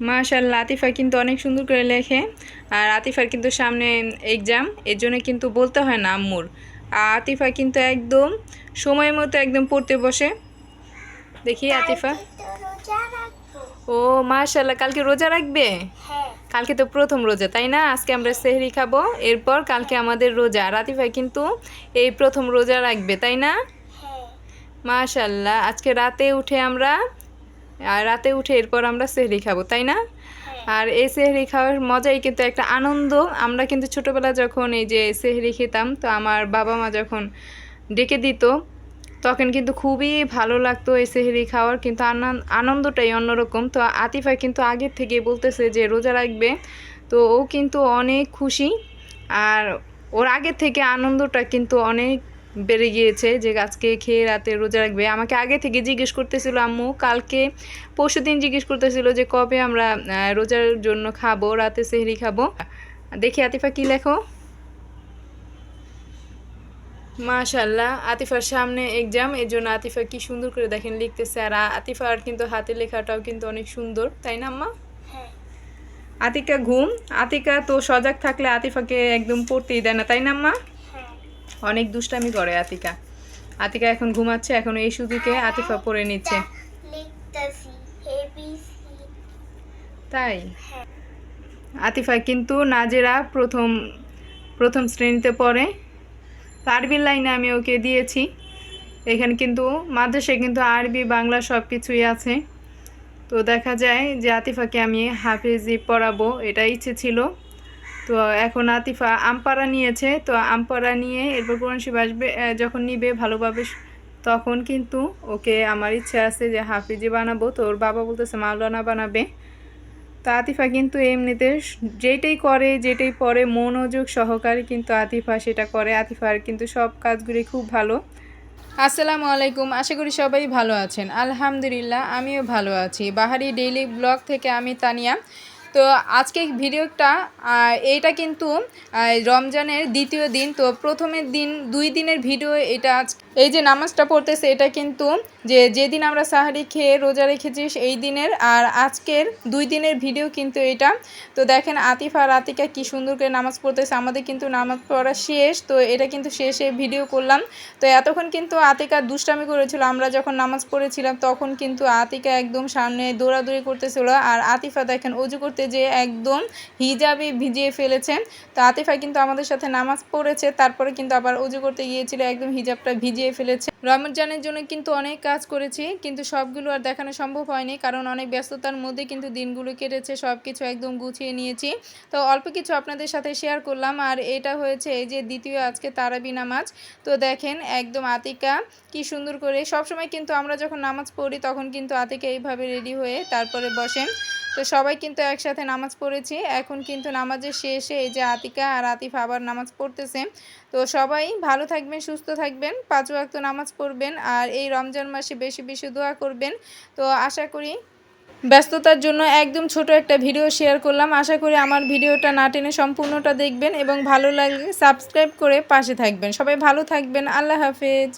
মাশাআল্লাহ, আতিফা কিন্তু অনেক সুন্দর করে লেখে। আর আতিফার কিন্তু সামনে এক্সাম, এর জন্য কিন্তু বলতে হয় না আম্মুর। আর আতিফা কিন্তু একদম সময় মতো একদম পড়তে বসে। দেখি আতিফা, ও মাশাআল্লাহ, কালকে রোজা রাখবে? কালকে তো প্রথম রোজা, তাই না? আজকে আমরা সেহরি খাবো, এরপর কালকে আমাদের রোজা। আর আতিফা কিন্তু এই প্রথম রোজা রাখবে, তাই না? মাশাআল্লাহ, আজকে রাতে উঠে এরপর আমরা সেহরি খাবো, তাই না? আর এই সেহরি খাওয়ার মজাই কিন্তু একটা আনন্দ। আমরা কিন্তু ছোটোবেলা যখন এই যে সেহরি খেতাম, তো আমার বাবা মা যখন ডেকে দিত তখন কিন্তু খুবই ভালো লাগতো এই সেহরি খাওয়ার, কিন্তু আনন্দটাই অন্যরকম। তো আতিফা কিন্তু আগের থেকে বলতেছে যে রোজা রাখবে, তো ও কিন্তু অনেক খুশি। আর ওর আগের থেকে আনন্দটা কিন্তু অনেক বেড়ে গিয়েছে যে আজকে খেয়ে রাতে রোজা রাখবে। আমাকে আগে থেকে জিজ্ঞেস করতেছিল আম্মু, কালকে পরশুদিন জিজ্ঞেস করতেছিল যে কবে আমরা রোজার জন্য খাবো, রাতে সেহরি খাবো। দেখি আতিফা কি লেখো। মাশাআল্লাহ, আতিফার সামনে এক্সাম, এর জন্য আতিফা কি সুন্দর করে দেখেন লিখতেছে। আর আতিফার কিন্তু হাতের লেখাটাও কিন্তু অনেক সুন্দর, তাই না আম্মা? আতিকা ঘুম। আতিকা তো সজাগ থাকলে আতিফাকে একদম পড়তেই দেয় না, তাই না আম্মা? অনেক দুষ্টামি করে আতিকা। আতিকা এখন ঘুমাচ্ছে, এখন এই সুযোগে আতিফা পড়ে নিচ্ছে। তাই আতিফা কিন্তু নাজেরা প্রথম প্রথম শ্রেণীতে পড়ে। আরবির লাইনে আমি ওকে দিয়েছি। এখানে কিন্তু মাদ্রাসায় কিন্তু আরবি বাংলা সব কিছুই আছে। তো দেখা যায় যে আতিফাকে আমি হাফেজি পড়াবো, এটা ইচ্ছে ছিল। তো এখন আতিফা আমপারা নিয়েছে, তো আমপারা নিয়ে এরপর কোরআন শরীফ আসবে, যখন নিবে ভালোভাবে তখন কিন্তু ওকে আমার ইচ্ছা আছে যে হাফিজি বানাবো। তো ওর বাবা বলতেছে মাওলানা বানাবে। তো আতিফা কিন্তু এমনিতে যেটাই করে যেটাই পড়ে মনোযোগ সহকারে কিন্তু আতিফা সেটা করে। আতিফার কিন্তু সব কাজগুলি খুব ভালো। আসসালামু আলাইকুম, আশা করি সবাই ভালো আছেন। আলহামদুলিল্লাহ, আমিও ভালো আছি। বাহারি ডেইলি ব্লগ থেকে আমি তানিয়া। তো আজকে ভিডিওটা এইটা কিন্তু রমজানের দ্বিতীয় দিন। তো প্রথমের দিন 2 দিনের ভিডিও এটা। এই যে নামাজটা পড়তেছে এটা কিন্তু যেদিন আমরা সাহারি খেয়ে রোজা রেখেছি এই দিনের, আর আজকের 2 দিনের ভিডিও কিন্তু এটা। তো দেখেন আতিফা আর আতিকা কি সুন্দর করে নামাজ পড়তেছে। আমাদের কিন্তু নামাজ পড়া শেষ, তো এটা কিন্তু শেষে ভিডিও করলাম। তো এতক্ষণ কিন্তু আতিকা দুষ্টামি করেছিল। আমরা যখন নামাজ পড়েছিলাম তখন কিন্তু আতিকা একদম সামনে দৌড়াদৌড়ি করতেছিল, আর আতিফা দেখেন অজু করতে যে একদম হিজাবে ভিজিয়ে ফেলেছে। তো আতিফা কিন্তু আমাদের সাথে নামাজ পড়েছে, তারপরে কিন্তু আবার অজু করতে গিয়েছিল, একদম হিজাবটা ভিজিয়ে ফেলেছে। রমজানের জন্য কিন্তু অনেক কাজ করেছি, কিন্তু সবগুলো আর দেখানো সম্ভব হয়নি, কারণ অনেক ব্যস্ততার মধ্যে কিন্তু দিনগুলো কেটেছে। সব কিছু একদম গুছিয়ে নিয়েছি, তো অল্প কিছু আপনাদের সাথে শেয়ার করলাম। আর এটা হয়েছে এই যে দ্বিতীয় আজকে তারাবি নামাজ। তো দেখেন একদম আতিকা কি সুন্দর করে, সবসময় কিন্তু আমরা যখন নামাজ পড়ি তখন কিন্তু আতিকা এইভাবে রেডি হয়ে তারপরে বসেন। তো সবাই কিন্তু একসাথে নামাজ পড়েছি। এখন কিন্তু নামাজের শেষে এই যে আতিকা আর আতিফা আবার নামাজ পড়তেছে। তো সবাই ভালো থাকবেন, সুস্থ থাকবেন, 5 ওয়াক্ত নামাজ পড়বেন, আর এই রমজান মাসে বেশি বেশি দোয়া করবেন। তো আশা করি ব্যস্ততার জন্য একদম ছোট একটা ভিডিও শেয়ার করলাম। আশা করি আমার ভিডিওটা না টেনে সম্পূর্ণটা দেখবেন এবং ভালো লাগলে সাবস্ক্রাইব করে পাশে থাকবেন। সবাই ভালো থাকবেন। আল্লাহ হাফেজ।